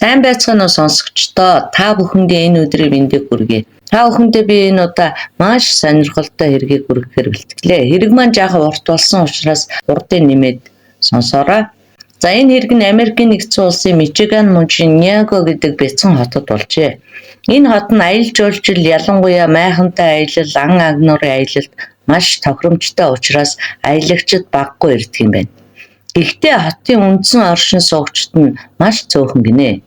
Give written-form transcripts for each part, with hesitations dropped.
Сайн байцгаана уу сонсогчдоо. Та бүхэндээ энэ өдрийн мэндийг хүргэе. Та бүхэндээ би энэ удаа маш сонирхолтой хэргийг хүргэхээр бэлтгэлээ. Хэрэг маань жаахан урт болсон учраас урдын нэмээд сонсоорой. За энэ хэрэг нь Америкийн нэгдсэн улсын Мичиган мужийн Няго гэдэг бяцхан хотод болжээ. Энэ хот нь аялал жуулчил ялангуяа майхантай аялал, ан агнуурын аялалд маш тохиромжтой учраас аялагчид баггүй ирдэг юм байна. Гэхдээ хотын үндсэн оршин суугчид нь маш цөөхөн гинэ.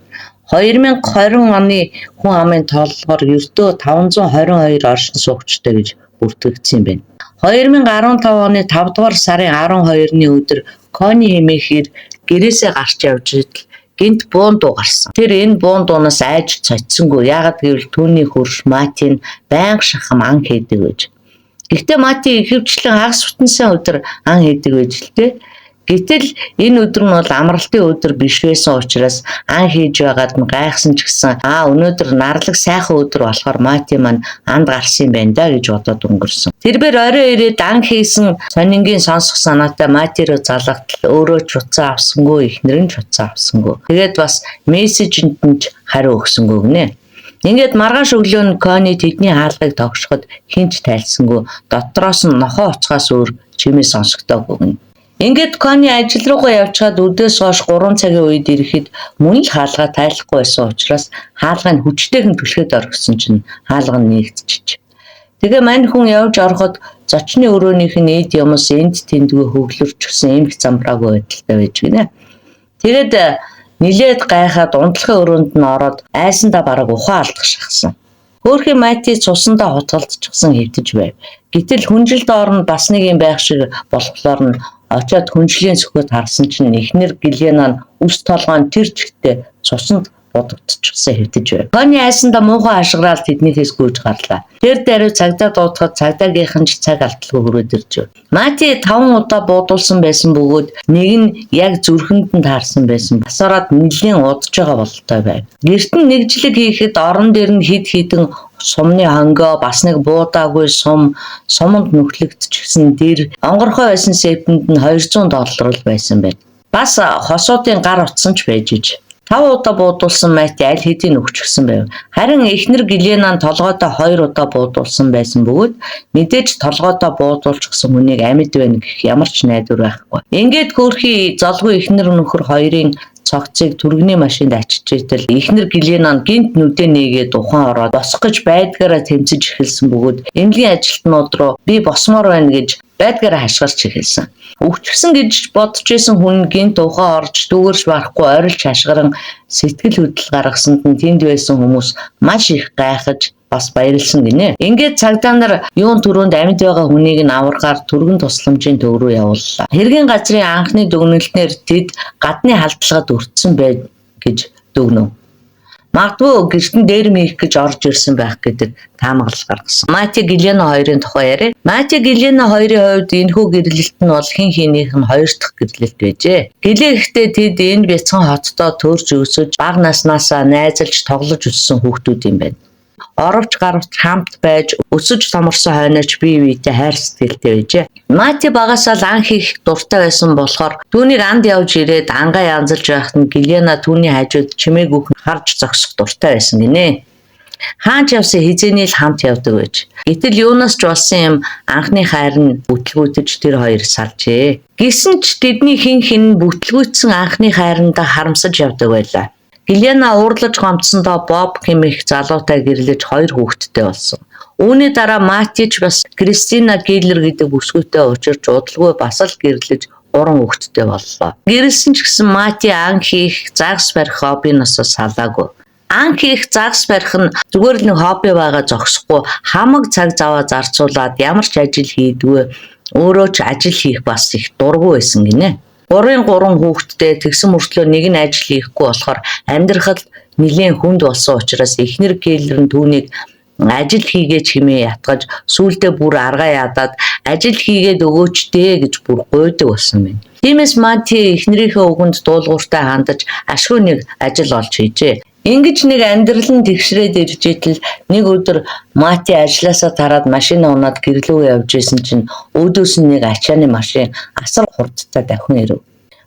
2020 оны хүн амын тооллогоор ердөө 522 оршин суугчтай гэж бүртгэгдсэн юм байна. 2015 оны 5 дугаар сарын 12-ны өдөр Кони хэмээхээр гэрээсээ гарч явж идэл гинт буун дуу гарсан. Тэр энэ буун дуунаас айж цоцсонгүй. Яагаад гэвэл түүний хөрш Матин байнга шахам ан хийдэг гэж. Гэхдээ Мати ихэвчлэн хагас бүтэнсэн өдөр ан хийдэг байж л дээ. Гэтэл энэ өдөр нь бол амралтын өдөр биш байсан учраас ан хийж байгаад нь гайхсан ч гэсэн өнөөдөр нарлаг сайхан өдөр болохоор Мати маань анд гарсан юм байна да гэж бодоод өнгөрсөн. Тэрээр орой ирээд ан хийсэн сонингийн сонсох санаатай Мати руу залгатал өөрөө ч утсаа авсангүй, эхнэр нь ч утсаа авсангүй. Тэгээд бас мессежэнд нь ч хариу өгсөнгүй гинэ. Ингээд маргааш өглөө нь Кони тэдний хаалгыг тогшоход хинч тайлсангүй. Дотроос нь нохоо уцгаас өөр чимээ сонсогдоогүй гинэ. Ингээд Кони ажил руугаа явчаад өдөөс хойш 3 цагийн үед ирэхэд мөн л хаалгаа тайлахгүй байсан учраас хаалгыг хүчтэйхэн түлхээд орхисон чинь хаалга нь нэгтчихэж. Тэгээ мань хүн явж ороход зочны өрөөнийх нь эд юмс энд тэндгүй хөглөрчихсөн эмх замбраагүй байдалтай байж гинэ. Тэгээд нилээд гайхаад унтлагын өрөөнд нь ороод айсандаа бараг ухаан алдах шахсан. Хөөрхөн Мати цусандаа хутгалдчихсан хэвтэж байв. Гэтэл хүнжилт орнд бас нэг юм байх шиг болохоор нь очоод хүнжлийн сөхөд харсан чинь эхнэр Гэлена нь үс толгойн тэр чигтээ цусанд бодогдчихсан хэвтэж байв. Кони айсандаа муухай хашгираад тэднийхээс гүйж гарлаа. Тэр даруй цагдаа дуудахад цагдаагийнхан ч цаг алдалгүй хүрээд ирж байв. Мати 5 удаа буудуулсан байсан бөгөөд нэг нь яг зүрхэнд нь таарсан байсан. Бас ороод нэлийн удаж байгаа бололтой байв. Гэрт нь нэгжлэг хийхэд орон дээр нь хид хідэн сумны хонгоо бас нэг буудаагүй суманд нүхлэгдчихсэн дэр онгорхой байсан септэнд нь $200 байсан байна. Бас хосуудын гар утсан ч байж иж. 5 удаа буудуулсан Мати аль хэдийн өгчихсэн байв. Харин эхнэр Гэлена нь толгойдоо 2 удаа буудуулсан байсан бөгөөд мэдээж толгойдоо буудуулчихсан хүнийг амьд байна гэх ямар ч найдвар байхгүй. Ингээд хөөрхий золгүй эхнэр нөхөр хоёрын цогцыг түргэний машинд ачижээтэл эхнэр Гэлена нь гинт нүдэ нээгээд ухаан ороод босох гэж байдгаараа тэмцэж эхэлсэн бөгөөд эмнэлгийн ажилтнууд руу би босмоор байна гэж байдгаараа хашгирч эхэлсэн. Өвчсөн гэж бодож исэн хүн гинт ухаан орж дүүрж барахгүй орилж хашгиран сэтгэл хөдлөл гаргасанд нь тэнд байсан хүмүүс маш их гайхаж бас баярлсан гинэ. Ингээд цагдаа нар юун түрүүнд амьд байгаа хүнийг нь аваргаар түргэн тусламжийн төв рүү явууллаа. Хэргийн газрын анхны дүгнэлтээр тэд гадны халдлагад өртсөн бай гэж дүгнэв. Магадгүй гэртэн дээр мийх гэж орж ирсэн байх гэдэг таамаглал гаргасан. Мати Гэлена хоёрын тухай яриа. Мати Гэлена хоёрын хувьд энэхүү гэрлэлт нь бол хин хинийх нь 2 дахь гэрлэлт байжээ. Гэлээ ихтэй тэд энэ бяцхан хотдоо төрж өсөж бага наснаасаа найзалж тоглож өссөн хүүхдүүд юм байна. Оровч гарвч хамт байж өсөж томорсон хойноч бие биетэй хайр сэтгэлтэй байжээ. Мати багасаа л ан хийх дуртай байсан болохоор түүнийг анд явж ирээд ангаа янзалж байхад нь Гэлена түүний хажууд чимээг үхэн харж зогсох дуртай байсан гинэ. Хаач явсан хизээний л хамт явдаг байж. Гэтэл юунаас ч болсон юм анхны хайр нь бүтлгүүтэж тэр хоёр салжээ. Гэсэн ч тэдний хин бүтлгүүтсэн анхны хайрандаа харамсаж явдаг байлаа. Гэлена уурлаж гомдсондоо Боб хэмээх залуутай гэрлэж 2 хүүхэдтэй болсон. Үүний дараа Мати ч бас Кристина Гиллер гэдэг бүсгүйтэй учирч удалгүй бас л гэрлэж 3 хүүхэдтэй боллоо. Гэрэлсэн ч гэсэн Мати ан хийх, загас барих хоббиноос салаагүй. Ан хийх, загас барих нь зүгээр л нэг хобби байгаа зогсохгүй хамаг цаг заваа зарцуулаад ямар ч ажил хийдгүй өөрөө ч ажил хийх бас их дургүй байсан гинэ. 3 хүүхэдтэй тэгсэн мөртлөө нэг нь ажил хийхгүй болохоор амьдрахад нэлээд хүнд болсон учраас эхнэр Гэлер нь түүнийг ажил хийгээч хэмээн ятгаж сүүлдээ бүр аргаа ядаад ажил хийгээд өгөөч дээ гэж бүр гуйдаг болсон байна. Тиймээс Мати эхнэрийнхээ үгэнд дуулууртай хандаж ашгүй нэг ажил олж хийжээ. Ингэж нэг амьдрал нь тэгшрээд ирж итэл нэг өдөр Мати ажилласаа тараад машин унаад гэрлүүгээ явж исэн чинь өөдөөс нь нэг ачааны машин асар хурдтай давхин ирэв.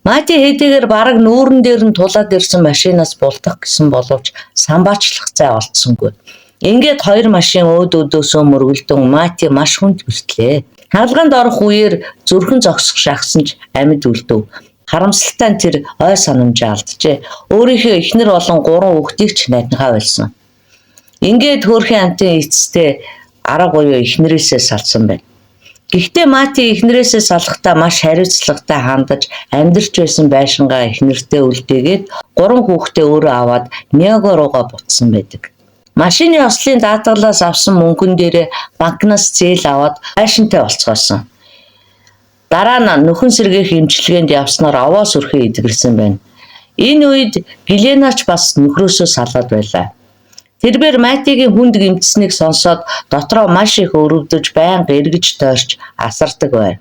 Мати хэдийгээр бараг нүүрэн дээр нь тулаад ирсэн машинаас булдах гэсэн боловч самбаачлах цай олдсонгүй. Ингээд хоёр машин өөд өдөөсөө мөргөлдөн Мати маш хүнд гэртлээ. Хаалганд орох үеэр зүрхэн зогсох шахсан ч амьд үлдэв. Харамсалтай нь тэр ой санамжаа алджээ. Өөрийнхөө эхнэр болон 3 хүүхдийг ч найднахаа болсон. Ингээд хөөрхөн амтын эцэстээ арга буюу эхнэрээсээ салсан байна. Гэхдээ Мати эхнэрээсээ салахдаа маш хариуцлагатай хандаж амьдарч байсан байшингаа эхнэртээ үлдээгээд 3 хүүхдээ өөрөө аваад Ниаго руугаа буцсан байдаг. Машины ослын даатгалаас авсан мөнгөн дээрээ банкнаас зээл аваад байшинтай болцгоосон. Дараа нь нөхөн сэргээх эмчилгээнд явснаар овоо сүрхээ эдгэрсэн байна. Энэ үед Гэленач бас нөхрөөсөө салаад байлаа. Тэрбээр Матигийн хүнд гэмтсэнийг сонсоод дотроо маш их өрөвдөж байнга эргэж тойрч асардаг байв.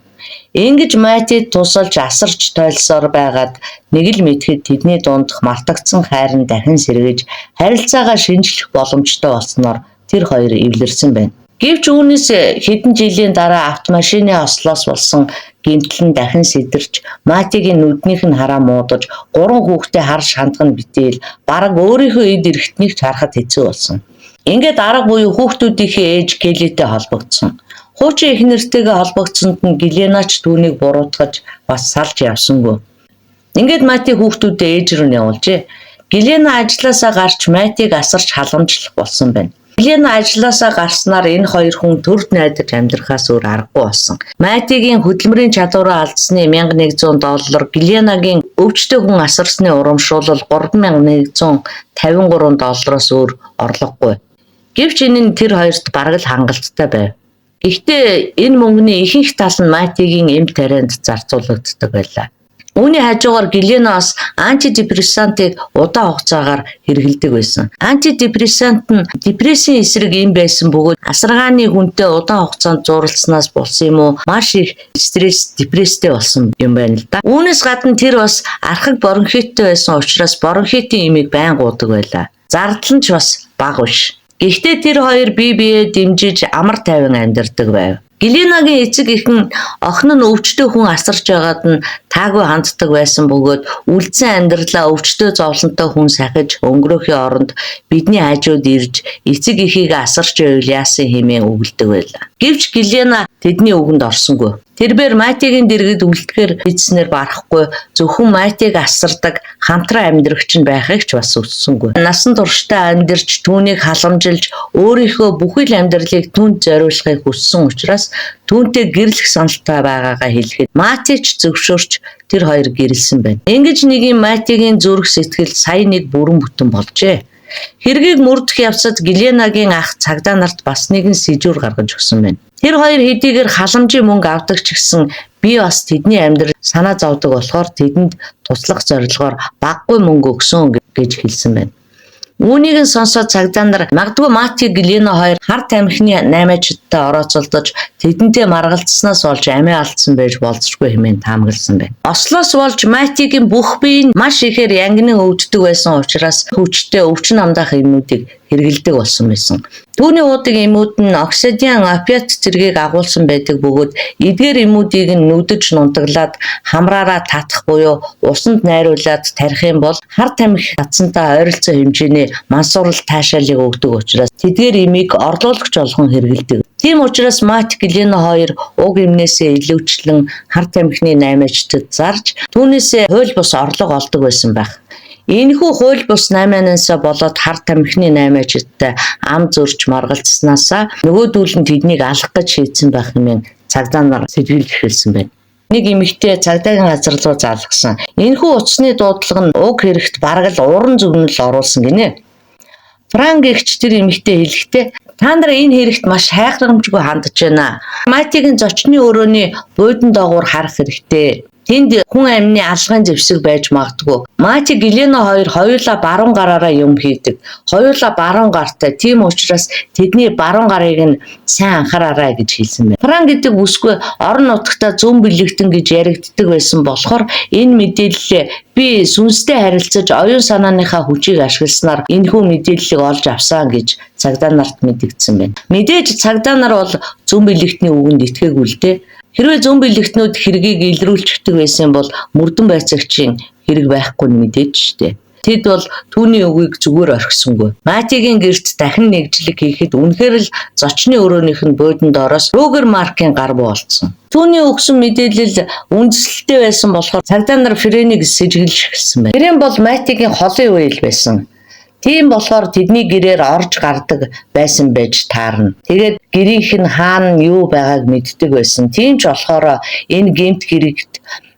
Ингэж Матид тусалж асарч тойлсоор байгаад нэг л мэдхэд тэдний дундх мартагдсан хайр нь дахин сэргэж харилцаагаа шинжлэх боломжтой болсноор тэр хоёр эвлэрсэн байна. Гэвч үүнээс хэдэн жилийн дараа автомашины ослоос болсон гэмтэл нь дахин сэтэрч Матигийн нүднийх нь хараа муудаж 3 хүүхдээ харж хандах нь битээл бараг өөрийнхөө эд эрхтнийг харахад хэцүү болсон. Ингээд арга буюу хүүхдүүдийнхээ ээж Келитэй холбогдсон. Хуучин эхнэртэйгээ холбогдсонд нь Гэленач түүнийг буруутгаж бас салж явсангүй. Ингээд Мати хүүхдүүдээ ээж рүү явуулжээ. Гэлена ажилласаа гарч Матиг асарч халамжлах болсон байна. Гэлена ажилласаа гарснаар энэ хоёр хүн төрд найдаж амьдрахаас өөр аргагүй болсон. Матигийн хөдөлмөрийн чадвараа алдсны $1100, Гэленагийн өвчтөе хүн асарсны урамшуулал $3153-аас өөр орлогогүй. Гэвч энэ нь тэр хоёрт бараг л хангалттай байв. Гэхдээ энэ мөнгөний ихэнх тал нь Матигийн эм тарианд зарцуулагддаг байлаа. Үүний хажуугаар Гэлена бас антидепрессантыг удаан хугацаагаар хэрэглэдэг байсан. Антидепрессант нь депрессийн эсрэг юм байсан бөгөөд асаргааны хүнтэй удаан хугацаанд зуралцсанаас болсон юм уу маш их стресс, депресстэй болсон юм байна л да. Үүнээс гадна тэр бас архаг бронхиттэй байсан учраас бронхитын эмийг байнга уудаг байлаа. Зардал нь ч бас бага биш. Гэхдээ тэр хоёр бие биеэ дэмжиж амар тайван амьдардаг байв. Гэленагийн эцэг эхэн охин нь өвчтөе хүн асарч байгаад нь таагүй ханддаг байсан бөгөөд үлдсэн амьдралаа өвчтөе зовлонтой хүн сахиж өнгөрөөхийн оронд бидний хажууд ирж эцэг эхийг асарч байвал яасан хэмээн үгэлдэг байлаа. Гэвч Гэлена тэдний үгэнд орсонгүй. Тэрбээр Матигийн дэргэд үлдэхээр эцснэр барахгүй зөвхөн Матиг асардаг хамтран амьдрагч нь байхыг ч бас өссөнгүй. Насан туршдаа амьдарч түүнийг халамжилж өөрийнхөө бүхэл амьдралыг түүнд зориулахыг хүссэн учраас түүнтэй гэрлэх саналтай байгаагаа хэлэхэд Мати ч зөвшөөрч тэр хоёр гэрэлсэн байна. Ингэж нэг юм Матигийн зүрх сэтгэл сая нэг бүрэн бүтэн болжээ. Хэргийг мөрдөх явцад Гэленагийн ах цагдаа нарт бас нэгэн сэжүүр гаргаж өгсөн байна. Тэр хоёр хэдийгээр халамжийн мөнгө авдаг ч гэсэн би бас тэдний амьдрал санаа зовдөг болохоор тэдэнд туслах зорилгоор баггүй мөнгө өгсөн гэж хэлсэн байна. Үүнийг нь сонсоод цагдаа нар магадгүй Мати Гэлена хоёр хар тамхины 8-ачдтай орооцолдож тэдэнтэй маргалцснаас болж амиа алдсан байж болзошгүй хэмээн таамагласан байна. Ослоос болж Матигийн бүх бие нь маш ихээр янгинан өвддөг байсан учраас хүчтэй өвчин амдаах эмүүдийг хэрэгэлдэг болсон байсан. Түүний уудаг эмүүд нь оксидиан опиат зэргийг агуулсан байдаг бөгөөд эдгээр эмүүдийг нь нүдэж нунтаглаад хамраараа татах буюу усанд найруулад тарих юм бол хар тамхи татсантай ойролцоо хэмжээний мансуурал таашаалыг өгдөг учраас тэдгээр эмийг орлуулагч болгон хэрэгэлдэг. Тийм учраас Мати Гэлена хоёр уг эмнээсээ илүүчлэн хар тамхины 8-ачдад зарж түүнээсээ хууль бус орлого олдог байсан байх. Энэхүү хууль бус 8-аасаа болоод хар тамхины 8-ачдтай ам зөрж маргалцснаасаа нөгөөдүүл нь тэднийг алах гэж шийдсэн байх хэмээн цагдаа нар сэжиглэж эхэлсэн байна. Нэг эмэгтэй цагдаагийн газар руу залгасан. Энэхүү утасны дуудлага нь уг хэрэгт бараг л уран зүгнэл оруулсан гинэ. Франк гэгч тэр эмэгтэй хэлэхдээ та нар энэ хэрэгт маш хайхрамжгүй хандж байна. Матигийн зочны өрөөний буудан доогуур харах хэрэгтэй. Тэнд хүн амины алгын зэвсэг байж магадгүй. Мати Гэлена хоёр хоёулаа баруун гараараа юм хийдэг. Хоёулаа баруун гартай. Тийм учраас тэдний баруун гарыг нь сайн анхаараарай гэж хэлсэн байна. Франк гэдэг үсгүй орон нутгата зүүн бэлэгтэн гэж яригддаг байсан болохоор энэ мэдээллээ би сүнстэй харилцаж оюун санааныхаа хүчийг ашигласнаар энэхүү мэдээллийг олж авсан гэж цагдаа нарт мэдэгдсэн байна. Мэдээж цагдаа нар бол зүүн бэлэгтний үгэнд итгээгүй л дээ. Хэрвээ зүүн бэлэгтнүүд хэргийг илрүүлчихдэг байсан бол мөрдөн байцаагчийн хэрэг байхгүй нь мэдээж штэ. Тэд бол түүний үгийг зүгээр орхисонгүй. Матигийн гэрт дахин нэгжлэг хийхэд үнэхээр л зочны өрөөнийх нь буудан доороос Рогер Маркийн гар буу олдсон. Түүний өгсөн мэдээлэл үндэслэлтэй байсан болохоор цагдаа нар Фрэнийг сэжиглэж эхэлсэн байна. Фрэн бол Матигийн холын үеэл байсан. Тийм болохоор тэдний гэрээр орж гардаг байсан байж таарна. Тэгээд гэрийнх нь хаана юу байгааг мэддэг байсан. Тийм ч болохоор энэ гэмт гэрэгт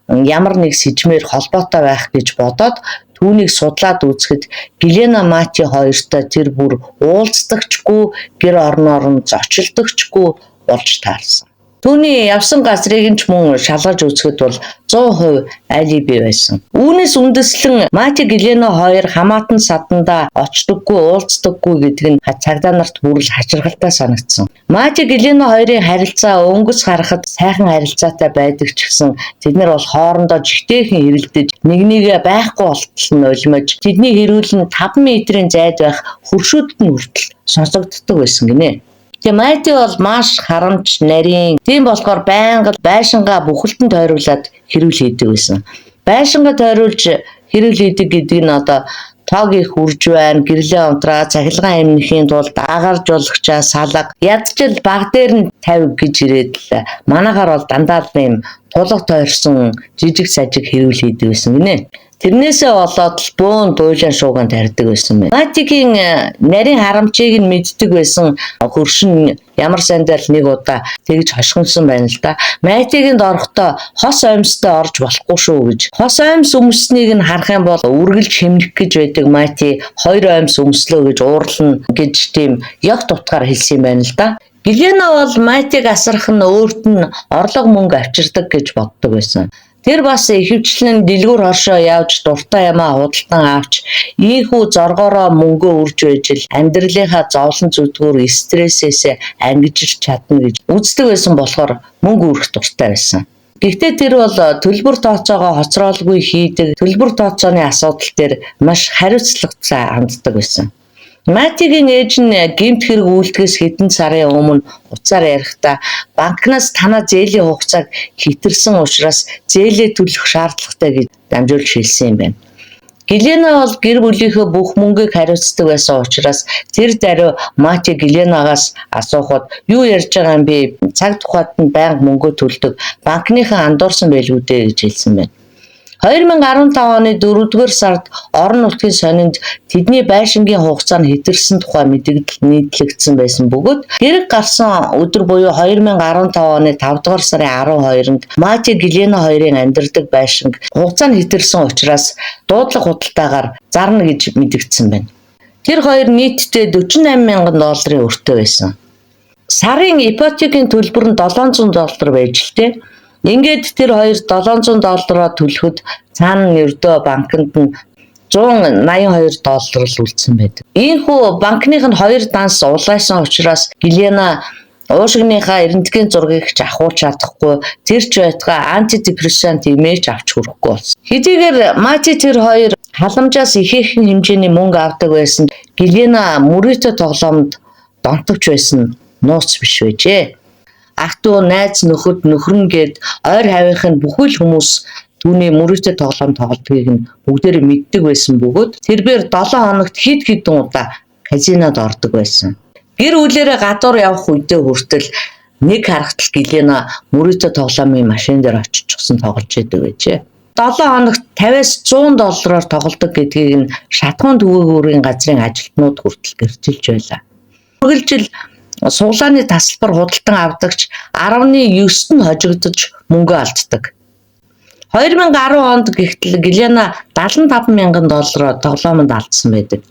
ямар нэг сэжмээр холбоотой байх гэж бодоод түүнийг судлаад үзэхэд Гэлена Мати хоёртой тэр бүр уулздагчгүй гэр орноор нь зочилдогчгүй болж таарсан. Түүний явсан газрыг нь ч мөн шалгаж үзэхэд бол 100% алиби байсан. Үүнээс үндэслэн Мати Гэлена хоёр хамаатан садандаа очдоггүй уулздаггүй гэдэг нь цагдаа нарт бүр л хачиргалтай санагдсан. Мати Гэлена хоёрын харилцаа өнгөц харахад сайхан харилцаатай байдаг ч гэсэн тэд нар бол хоорондоо жигтэйхэн хэрэлдэж нэгнийгээ байхгүй болтол нь улмаж тэдний хэрүүл нь 5 метрийн зайд байх хөршүүдэд нь хүртэл сонсогддог байсан гинэ. Тэгээ Мати бол маш харамч нарийн. Тийм болохоор байнга байшингаа бүхэлдэн тойруулаад хэрүүл хийдэг байсан. Байшингаа тойруулж хэрүүл хийдэг гэдэг нь одоо тоог их үрж байна, гэрлээ унтраа, цахилгаан эмнэхийн тулд агаар жуулагчаа салга, ядчил баг дээр нь тавь гэж ирээд л манайхаар бол дандаа л юм тулга тойрсон жижиг сажиг хэрүүл хийдэг байсан гинэ. Тэрнээсээ болоод л бөөн дуйлан шууган тарьдаг байсан байна. Матигийн нарийн харамчийг нь мэддэг байсан хөршин ямар сандал нэг удаа тэгж хошгонсон байна л да. Матигийн дорхтой хос оймстой орж болохгүй шүү гэж. Хос оймс өмснийг нь харах юм бол үргэлж хэмнэх гэж байдаг Мати 2 оймс өмслөө гэж уурлана гэж тийм ягт утгаар хэлсэн юм байна л да. Гэлена бол Матиг асрах нь өөрт нь орлого мөнгө авчирдаг гэж боддог байсан. Тэр бас ихэвчлэн дэлгүүр хоршоо явж дуртай ямаа худалдан авч ийхүү зоргоороо мөнгөө үрж байж л амьдралынхаа зовлон зүдгүүр стрессээс ангижирч чадна гэж үздэг байсан болохоор мөнгө үрэх дуртай байсан. Гэхдээ тэр бол төлбөр тооцоогоо хоцроолгүй хийдэг, төлбөр тооцооны асуудал дээр маш хариуцлагатай ханддаг байсан. Матигийн ээж нь гэмт хэрэг үйлдгээс хэдэн сарын өмнө уцаар ярихдаа банкнаас танаа зээлийн хугацааг хэтэрсэн учраас зээлээ төлөх шаардлагатай гэж дамжуулж хэлсэн юм байна. Гэлена бол гэр бүлийнхээ бүх мөнгийг хариуцдаг байсан учраас тэр даруй Мати Гэленагаас асуухад юу ярьж байгаа юм бэ? Цаг тухайд нь байнга мөнгө төлдөг. Банкныхаа андуурсан байлгүй дээ гэж хэлсэн байна. 2015 оны 4-р сард орон нутгийн сонинд тэдний байшингийн хугацаа нь хэтэрсэн тухай мэдээлэл нийтлэгдсэн байсан бөгөөд хэрэг гарсан өдөр буюу 2015 оны 5-р сарын 12-нд Мати Гэлена хоёрын амьдардаг байшинг хугацаа нь хэтэрсэн учраас дуудлага худалдаагаар зарна гэж мэдэгдсэн байна. Тэр хоёр нийтдээ $48,000 өртөө байсан. Сарын ипотекийн төлбөр нь $700 байж л дээ. Ингээд тэр хоёр $700 төлөхөд цаана нэрдөө банкнд нь $182 л үлдсэн байдаг. Ийхүү банкных нь 2 данс улайсан учраас Гэлена уушигныхаа эрентгийн зургийг ч авахулж чадахгүй, тэр ч байтугай антидепрессант имэж авч хүрэхгүй болсон. Хэдийгээр Мати тэр хоёр халамжаас ихээхэн хэмжээний мөнгө авдаг байсан Гэлена мөрөөдө тоглоомд донтогч байсан нууц биш байжээ. Ах トゥ найз нөхөд нөхрөн гээд ойр хавийнхын бүхэл хүмүүс түүний мөрөөдө тоглоом тоглодгийг нь бүгдээрээ мэддэг байсан бөгөөд тэрээр 7 хоногт хэд хэдэн удаа казинод ордог байсан. Гэр бүлээрээ гадуур явах үедээ хүртэл нэг харахтал Гэлена мөрөөдө тоглоомын машин дээр очиж гсэн тоглож байдаг байжээ. 7 хоногт 50-аас $100 тоглодог гэдгийг нь шатхуун төвөөгүүрийн газрын ажилтнууд хүртэл гэрчилж байлаа. Үргэлжил суглааны тасалбар худалдан авдагч 19-т нь хожигдож мөнгө алддаг. 2010 онд гихтэл Гэлена $75,000 тоглоомонд алдсан байдаг.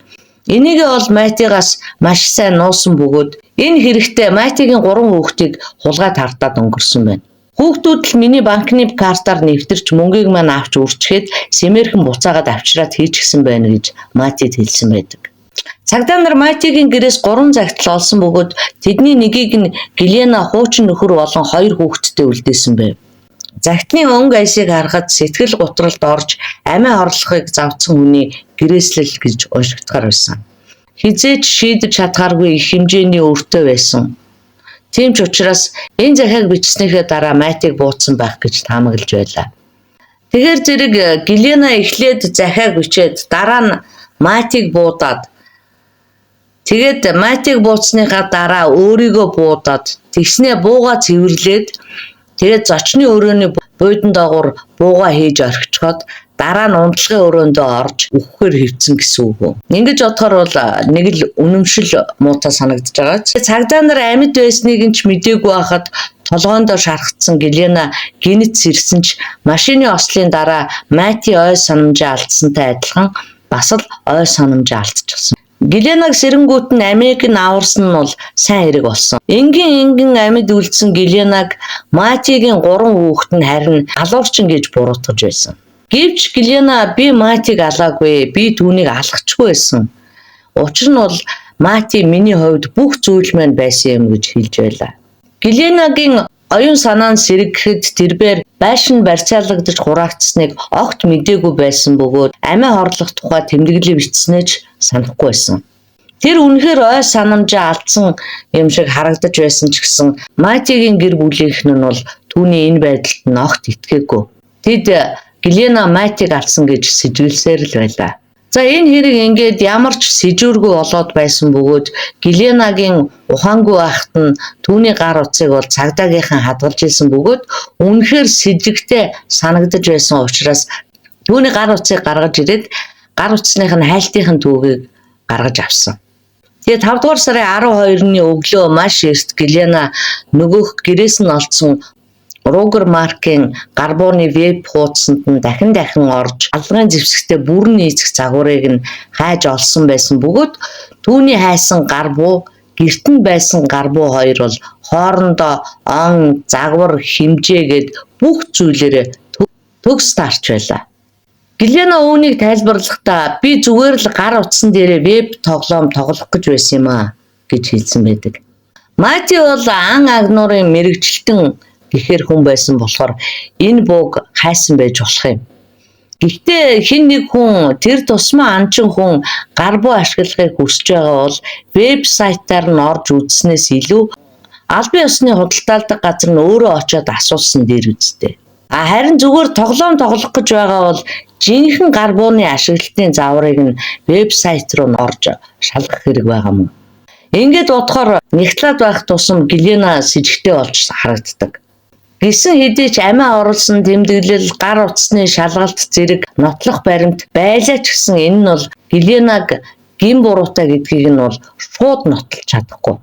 Энийг бол Матигаас маш сайн нуусан бөгөөд энэ хэрэгтэй Матигийн 3 хүүхдийг хулгайд хартаад өнгөрсөн байна. Хүүхдүүд л миний банкны картаар нэвтэрч мөнгийг маань авч үрчгээд сэмээрхэн буцаагаад авчираад хийчихсэн байна гэж Матид хэлсэн байдаг. Цагдаа нар Матигийн гэрээс 3 загтал олсон бөгөөд тэдний нэгийг нь Гэлена хуучин нөхөр болон 2 хүүхэдтэй үлдээсэн байв. Загтны өнгө айсыг харахад сэтгэл гутралд орж амиа хорлохыг завдсан хүний гэрээслэл гэж уншигдахаар байсан. Хизээч шийдэж чадхааргүй их хэмжээний өртөө байсан. Тийм ч учраас энэ захиаг бичснийхээ дараа Матийг буутсан байх гэж таамаглаж байлаа. Тэгэхээр зэрэг Гэлена эхлээд захиаг бичээд дараа нь Матийг буудаад тэгээд Матийг бууцсныхаа дараа өөрийгөө буудаад тэгснээ бууга цэвэрлээд тэгээд зочны өрөөний буудан доогуур бууга хийж орхичоод дараа нь унтлагын өрөөндөө орж үхэхээр хөвцөн гэсэн үг. Ингэж бодохоор бол нэг л үнэмшил муутай санагдаж байгаа. Цагдаа нар амьд байсныг нь ч мдээгүй байхад толгоондоо шархацсан Гэлена гинэц ирсэн ч машины ослын дараа Мати ой санамжаа алдсантай адилхан бас л ой санамжаа алдчихсан. Гэленаг сэрэнгүүт нь амийг нь аварсан нь бол сайн хэрэг болсон. Энгийн амьд үлдсэн Гэленаг Матигийн 3 хүүхэд нь харин алуурчин гэж буруутгаж байсан. Гэвч Гэлена би Матиг алаагүй, би түүнийг алахчгүй байсан. Учир нь бол Мати миний хувьд бүх зүйл маань байсан юм гэж хэлж байлаа. Гэленагийн оюун санаа нь сэргэхэд тэрээр байшин барьцаалагдаж хураагдсныг огт мэдээгүй байсан бөгөөд амиа хорлох тухай тэмдэглэл бичснээ ч санахгүй байсан. Тэр үнэхээр ой санамжаа алдсан юм шиг харагдаж байсан ч гэсэн Матигийн гэр бүлийнх нь бол түүний энэ байдалд нь огт итгээгүй. Тэд Гэлена Матиг алсан гэж сэжүүлсээр л байлаа. За энэ хэрэг ингээд ямар ч сэжүүргүй болоод байсан бөгөөд Гэленагийн ухаангүй байхад нь түүний гар утсыг бол цагдаагийнхан хадгалж ирсэн бөгөөд үнэхээр сэжигтэй санагдаж байсан учраас түүний гар утсыг гаргаж ирээд гар утсных нь хайлтын түүгийг гаргаж авсан. Тэгээ 5 дугаар сарын 12-ны өглөө маш эрт Гэлена нөгөөх гэрээс нь олдсон Рогер Маркийн гарбууны веб хуудсанд нь дахин орж алгын зэвсэгтээ бүрэн нийцэх загварыг нь хайж олсон байсан бөгөөд түүний хайсан гарбуу гэрт нь байсан гарбуу хоёр бол хоорондоо он загвар хэмжээгээд бүх зүйлээрээ төгс таарч байлаа. Гэлена үүнийг тайлбарлахдаа би зүгээр л гар утсан дээрээ веб тоглоом тоглох гэж байсан юм аа гэж хэлсэн байдаг. Мати бол ан агнуурын мэрэгчлэн гэхэр хүн байсан болохоор энэ бууг хайсан байж болох юм. Гэхдээ хэн нэг хүн тэр тусмаа анчин хүн гарбуу ашиглахыг хүсэж байгаа бол вебсайтаар нь орж үзснээс илүү албан ёсны худалдаалдаг газар нь өөрөө очиод асуусан дээр үсттэй. Харин зүгээр тоглоом тоглох гэж байгаа бол жинхэнэ гарбууны ашиглалтын зааврыг нь вебсайт руу нь орж шалгах хэрэг байгаа юм. Ингээд бодохоор нэгтлаад байх тусам Гэлена сэжигтэй болж харагддаг. Гисэн хэдий ч амиа оруулсан тэмдэглэл гар утасны шалгалт зэрэг нотлох баримт байлаа ч гэсэн энэ нь бол Гэленаг гин буруутай гэдгийг нь бол шууд нотлож чадахгүй.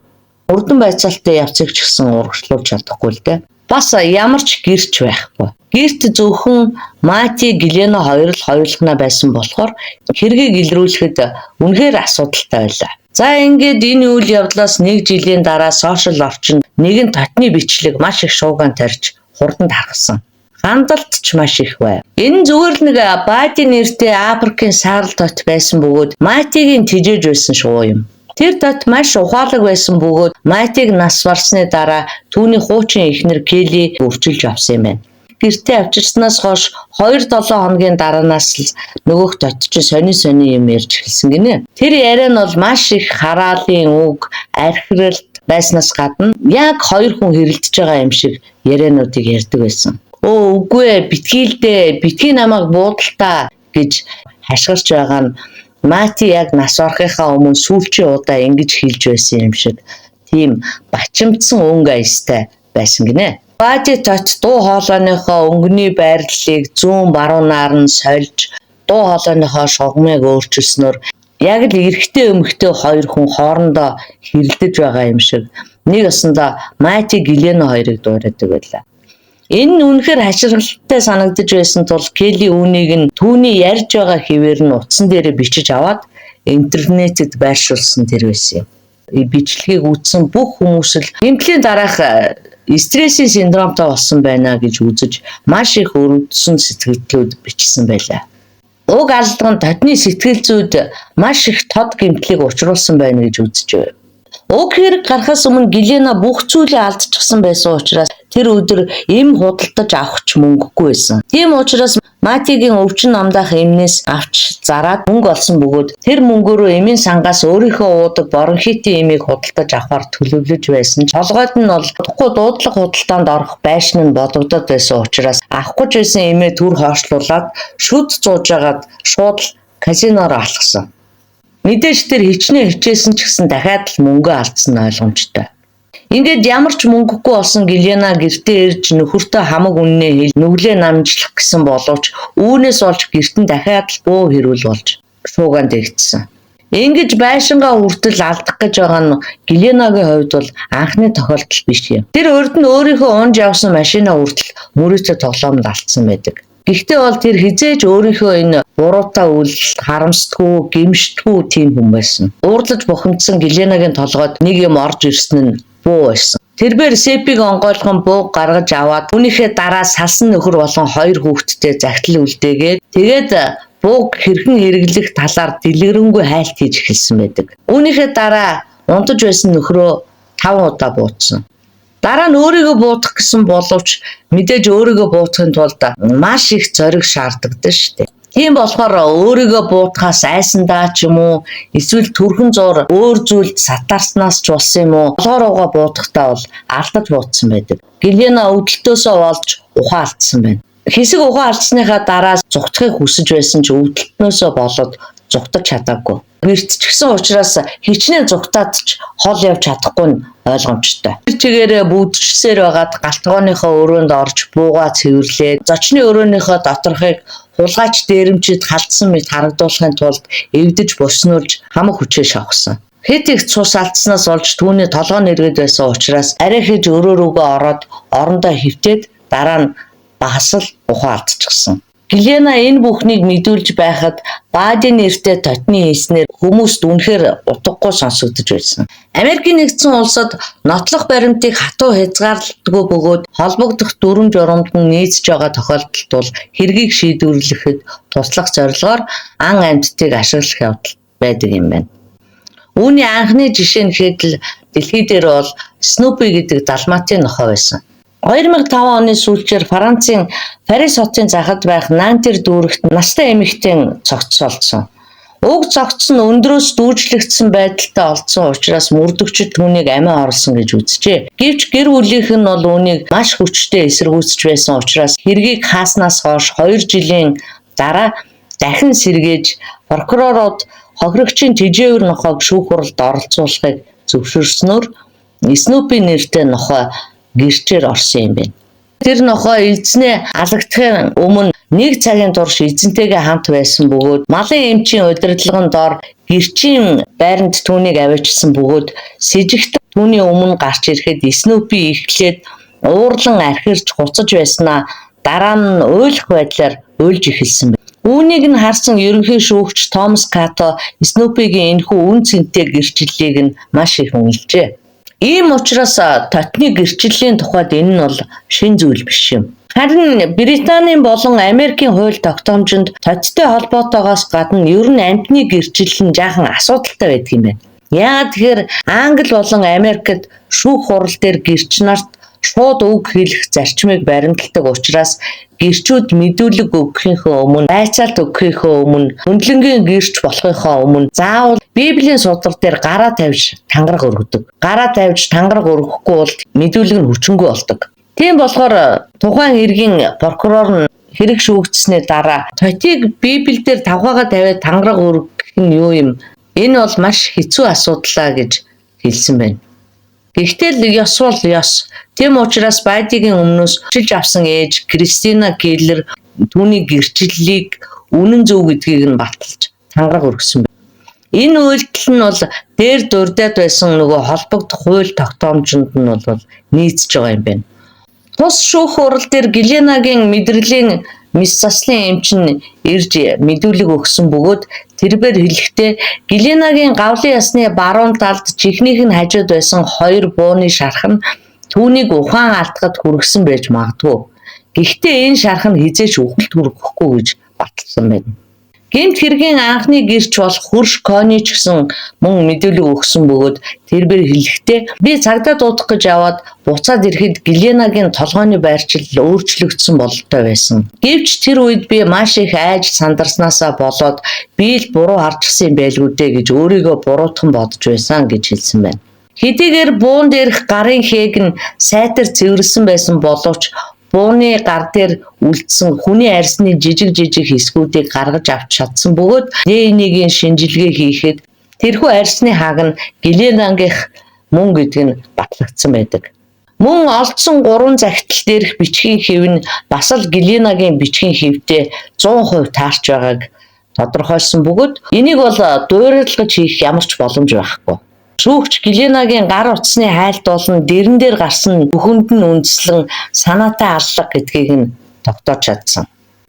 Урдан байцаалтын явцыг ч гэсэн урагшлуулж чадахгүй л дээ. Бас ямар ч гэрч байхгүй. Гэрт зөвхөн Мати Гэлена хоёр л хоёулахна байсан болохоор хэргийг илрүүлэхэд үнэхээр асуудалтай байлаа. За ингээд энэ үйл явдлаас 1 жилийн дараа сошиал орчинд нэгэн татны бичлэг маш их шууган тарьж хурдан тархсан. Хандалт ч маш их байв. Энэ зүгээр л нэг Бади нэртэй Африкийн саарл тот байсан бөгөөд Матигийн тижээж байсан шувуу юм. Тэр тот маш ухаалаг байсан бөгөөд Матиг нас барсны дараа түүний хуучин эхнэр Келли өвчилж авсан юм байна. Гэртээ авчирснаас хойш 2-7 хоногийн дараанаас л нөгөөх тот ч сони юм ярьж эхэлсэн гинэ. Тэр яриа нь бол маш их хараалын үг, архиралт байснаас гадна яг 2 хүн хэрэлдэж байгаа юм шиг яриануудыг ярьдаг байсан. Үгүй ээ, битгий намайг буудалтаа гэж хашгирч байгаа нь Мати яг нас орохынхаа өмнө сүүлчийн удаа ингэж хэлж байсан юм шиг тийм бачимдсан өнгө аястай байсан гинэ. Бади тот дуу хоолойныхоо өнгөний байрлалыг зүүн баруунаар нь сольж дуу хоолойныхоо шугамыг өөрчилснөөр яг л эрэгтэй эмэгтэй 2 хүн хоорондоо хэрэлдэж байгаа юм шиг нэг өсөндөө Мати Гэлена хоёрыг дуурайдаг байлаа. Энэ нь үнэхээр хаширгалтай санагдаж байсан тул Келли үүнийг нь түүний ярьж байгаа хэвээр нь утсан дээр бичиж аваад интернетэд байршуулсан тэр байсан юм. Бичлэгийг үзсэн бүх хүмүүс л гэмтлийн дараах стрессийн синдромтой болсон байна гэж үзэж маш их өрөвдсөн сэтгэлдлүүд бичсэн байлаа. Уг алдлага нь тотны сэтгэл зүйд маш их тод гэмтлийг учруулсан байна гэж үзэж байв. Уг хэрэг гарахаас өмнө Гэлена бүх зүйлээ алдчихсан байсан учраас тэр өдөр эм худалдаж авах ч мөнгөгүй байсан. Тийм учраас Матигийн өвчин номдох эмнээс авч зараад мөнгө олсон бөгөөд тэр мөнгөөрөө эмийн сангаас өөрийнхөө уудаг боронхитийн эмийг худалдаж авахар төлөвлөж байсан. Толгойд нь бол удахгүй дуудлага худалдаанд орох байшин нь бодогдоод байсан учраас авах гэж байсан эмээ түр хойшлуулад шүд зуужгаад шууд казиноор алхсан. Мэдээж тэр хичнээн хичээсэн ч гэсэн дахиад л мөнгө алдсан нь ойлгомжтой. Ингээд ямар ч мөнгөгүй болсон Гэлена гэртээ ирж нөхөртөө хамаг үннээ нүглээ намжлах гэсэн боловч үүнээс болж гэрт нь дахиад л бөө хэрүүл болж шууган дэгдсэн. Ингэж байшингаа хүртэл алдах гэж байгаа нь Гэленагийн хувьд бол анхны тохиолдол биш юм. Тэр урд нь өөрийнхөө унж явсан машинаа хүртэл мөрөөдө тоглоомд алдсан байдаг. Гэхдээ бол тэр хизээж өөрийнхөө энэ буруутай үйлдэлд харамсдаггүй, гэмшдэггүй тийм хүн байсан. Уурлаж бухимдсан Гэленагийн толгойд нэг юм орж ирсэн нь буу байсан. Тэрбээр Сепиг онгойлгон бууг гаргаж аваад түүнийхээ дараа салсан нөхөр болон 2 хүүхэдтэй загтал үлдээгээд тэгээд бууг хэрхэн хэрэглэх талаар дэлгэрэнгүй хайлт хийж эхэлсэн байдаг. Үүнийхээ дараа унтаж байсан нөхрөө 5 удаа буутсан. Дараа нь өөрийгөө буутах гэсэн боловч мэдээж өөрийгөө буутахын тулд маш их зориг шаарддаг шүү дээ. Тийм болохоор өөрийгөө буутахаас айсандаа ч юм уу эсвэл төрхөн зур өөр зүйлд сатарснаас ч болсон юм уу болгооруугаа буутахтаа бол алдаж буутсан байдаг. Гэлена өвдөлтөөсөө болж ухаан алдсан байна. Хэсэг ухаан алдсныхаа дараа зүгтахыг хүсэж байсан ч өвдөлтнөөсөө болоод зүгтаж чадаагүй. Гэрт ч гэсэн учраас хичнээн зүгтаад ч хол явж чадахгүй нь ойлгомжтой. Тэр чигээрээ бүдчсээр байгаад галтгооныхоо өрөөнд орж буугаа цэвэрлээд зочны өрөөнийхөө доторхыг хулгайч дээрэмчид халдсан мэт харагдуулахын тулд эвдэж боснуулж хамаг хүчээ шавхсан. Хэд их цус алдснаас болж түүний толгой нэргэд байсан учраас арай хийж өрөө рүүгээ ороод орондоо хөвтөөд дараа нь багасл ухаан алдчихсан. Гэлена энэ бүхнийг мэдүүлж байхад Баадын нэртэй тотны хийснээр хүмүүст үнэхээр утгагүй сонсогдож байсан. Америкийн нэгдсэн улсад нотлох баримтыг хатуу хязгаарлагдгүй бөгөөд холбогдох дүрм журамд нь нийцж байгаа тохиолдолд бол хэргийг шийдвэрлэхэд туслах зорилгоор ан амьтдыг ашиглах явдал байдаг юм байна. Үүний анхны жишээ нь хэд л дэлхий дээр бол Снупи гэдэг далматын нохой байсан. 2005 оны сүүлчээр Францын Парис хотын захад байх Нантер дүүрэгт настай эмэгтэй цогц олдсон. Уг цогц нь өндрөөс дүүжлэгдсэн байдалтай олдсон учраас мөрдөгчд түүнийг амиа орлсон гэж үзжээ. Гэвч гэр бүлийнх нь бол үүнийг маш хүчтэй эсэргүүцэж байсан учраас хэргийг хааснаас хойш 2 жилийн дараа дахин сэргээж прокурорууд хохирогчийн тижээвэр нохойг шүүх хуралд оролцуулахыг зөвшөөрснөөр Снупи нэртэй нохой гэрчээр орсон юм байна. Тэр нохой эзнээ алагдахын өмнө 1 цагийн турш эзэнтэйгээ хамт байсан бөгөөд малын эмчийн удирдлагын дор гэрчийн байранд түүнийг аваачсан бөгөөд сэжигт түүний өмнө гарч ирэхэд Снупи ихлээд уурлан архирч хуцаж байснаа дараа нь уйлах байдлаар уйлж эхэлсэн байна. Үүнийг нь харсан ерөнхий шүүгч Томас Като Снупигийн энэхүү үн цэнтэй гэрчлэлийг нь маш их үнэлжээ. Ийм учраас тотны гэрчлэлийн тухайд энэ нь бол шин зүйл биш юм. Харин Британийн болон Америкийн хууль тогтоомжинд тоттой холбоотойгоос гадна ер нь амьтны гэрчлэл нь жаахан асуудалтай байдаг юм байна. Яагаад тэгэхээр Англи болон Америкт шүүх хурал дээр гэрч нарт шууд үг хэлэх зарчмыг баримталдаг учраас гэрчүүд мэдүүлэг өгөхийнхөө өмнө, байцаалт өгөхийнхөө өмнө, хөндлөнгийн гэрч болохынхоо өмнө заавал Библийн судар дээр гараа тавьж тангараг өргөдөг. Гараа тавьж тангараг өргөхгүй бол мэдүүлэг нь хүчингүй болдог. Тийм болохоор тухайн иргэн прокурор нь хэрэг шүүгдсэний дараа тотыг Библиэлд тавхаага тавиад тангараг өргөх нь юу юм? Энэ бол маш хэцүү асуудал гэж хэлсэн байна. Гэхдээ л ёс бол ёс. Тийм учраас Байдигийн өмнөөс чилж авсан ээж Кристина Келлер түүний гэрчлэлийг үнэн зөв гэдгийг нь баталж тангараг өргөсөн байна. Энэ үйлдэл нь бол дээр дурдаад байсан нөгөө холбогдох хууль тогтоомжинд нь бол нийцж байгаа юм байна. Тус шүүх хурал дээр Гэленагийн мэдрэлийн мис заслын эмч нь ирж мэдүүлэг өгсөн бөгөөд тэрээр хэлэхдээ Гэленагийн гавлын ясны баруун талд чихнийх нь хажууд байсан 2 бууны шарх нь түүнийг ухаан алдахад хүргэсэн байж магадгүй. Гэхдээ энэ шарх нь хизээч үхэлд хүргэхгүй гэж баталсан байна. Гэмт хэргийн анхны гэрч болох хөрш Кони ч гэсэн мөн мэдүүлэг өгсөн бөгөөд тэрээр хэлэхдээ би цагдаа дуудах гэж яваад буцаад ирэхэд Геленагийн толгойн байрчил өөрчлөгдсөн бололтой байсан. Гэвч тэр үед би маш их айж сандарснаасаа болоод би л буруу харчихсан юм байлгүй дээ гэж өөрийгөө буруутхан бодож байсан гэж хэлсэн байна. Хэдийгээр буун дээрх гарын хээг нь сайтар цэвэрлсэн байсан боловч бууны гар дээр үлдсэн хүний арьсны жижиг хэсгүүдийг гаргаж авч чадсан бөгөөд ДНХ-ийн шинжилгээ хийхэд тэрхүү арьсны хаг нь Геленагийнх мөн гэдэг нь батлагдсан байдаг. Мөн олдсон 3 загтал дээрх бичгийн хэв нь бас л Геленагийн бичгийн хэвтэй 100% таарч байгааг тодорхойлсон бөгөөд энийг бол дуурайлгаж хийх ямар ч боломж байхгүй. Шүүгч Геленагийн гар утасны хайлт болон дэрэн дээр гарсан бүхэнд нь үндэслэн санаатай аллах гэдгийг нь тогтоож чадсан.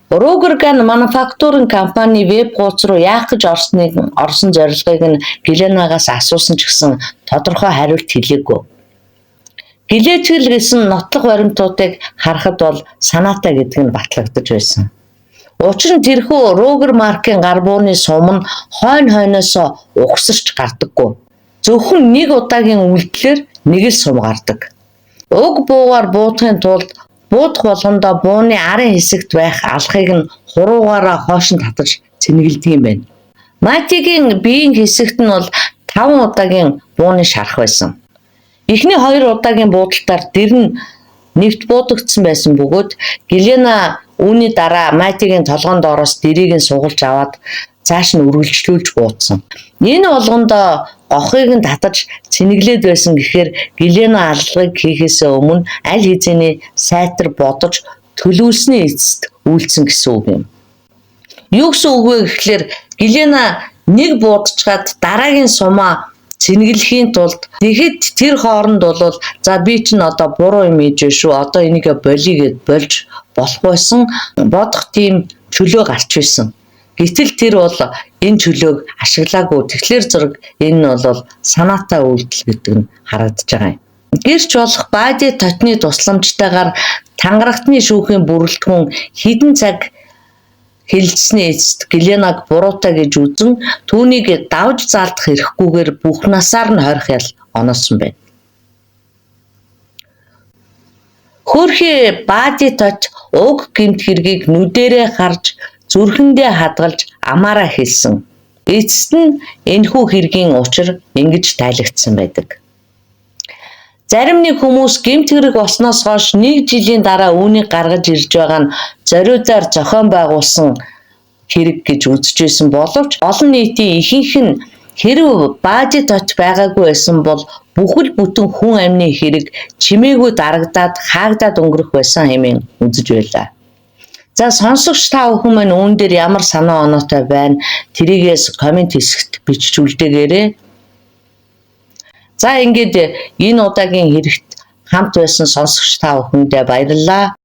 Rogergan Manufacturing компани веб хуудас руу яах гэж орсон зорилгыг нь Геленагаас асуусан ч гэсэн тодорхой хариулт хэлээгүй. Гэлээтгэл гэсэн нотлох баримтуудыг харахад бол санаатай гэдэг нь батлагдаж байсан. Учир нь тэрхүү Roger маркийн гар бууны сум нь хойноос угсарч гардаггүй. Зөвхөн нэг удаагийн үйлдэлээр нэг л сум гардаг. Уг буугаар буудахын тулд буудах болгондоо бууны арын хэсэгт байх алхахыг нь хуруугаараа хойш нь татаж цэнгэлдэг юм байна. Матигийн биеийн хэсэгт нь бол 5 удаагийн бууны шарах байсан. Эхний 2 удаагийн буудалтаар дэр нь нэвт буудагдсан байсан бөгөөд Гелена үүний дараа Матигийн толгойн доороос дэрийг нь сугалж аваад цааш нь үргэлжлүүлж буудсан. Энэ болгондоо гохыг нь татаж цэнэглээд байсан гэхээр Гелена аллагыг хийхээс өмнө аль хэзээний сайтар бодож төлөвлөсний эцэст үйлдсэн гэсэн үг юм. Юу гэсэн үг вэ гэхээр Гелена нэг буудчихад дараагийн сумаа цэнгэлэхийн тулд тэгэхэд тэр хооронд бол за би ч н одоо буруу юм хийж шүү. Одоо энийг болиё гэд болж болох байсан бодох тийм чөлөө гарч байсан. Гэтэл тэр бол энэ чөлөөг ашиглаагүй. Тэгэхээр зэрэг энэ нь бол санаатай үйлдэл гэдэг нь харагдаж байгаа юм. Гэрч болох бади тотны тусламжтайгаар тангарагтны шүүхийн бүрэлдэхүүн хэдэн цаг хэлэлцсэний эцэст Геленаг буруутай гэж үзэн түүнийг давж заалдах хэрэггүйгээр бүх насаар нь хорих ял оноосон байна. Хөөрхий бади тот уг гэмт хэргийг нүдэрээ харж зүрхэндээ хадгалж амаараа хэлсэн. Эцэст нь энэхүү хэргийн учир ингэж тайлагдсан байдаг. Зарим нэг хүмүүс гэмт хэрэг болсноос хойш 1 жилийн дараа үүнийг гаргаж ирж байгаа нь зориудаар зохион байгуулсан хэрэг гэж үзэж байсан боловч олон нийтийн ихэнх нь хэрв бади тот байгаагүй байсан бол бүхэл бүтэн хүн амны хэрэг чимээгүй дарагдаад хаагдаад өнгөрөх байсан хэмээн үзэж байлаа. За сонсогч та бүхэн маань үүн дээр ямар санаа оноотой байна? Тэрийгээс комент хэсэгт бичиж үлдээгээрэй. За ингээд энэ удаагийн хэрэгт хамт байсан сонсогч та бүхэндээ баярлалаа.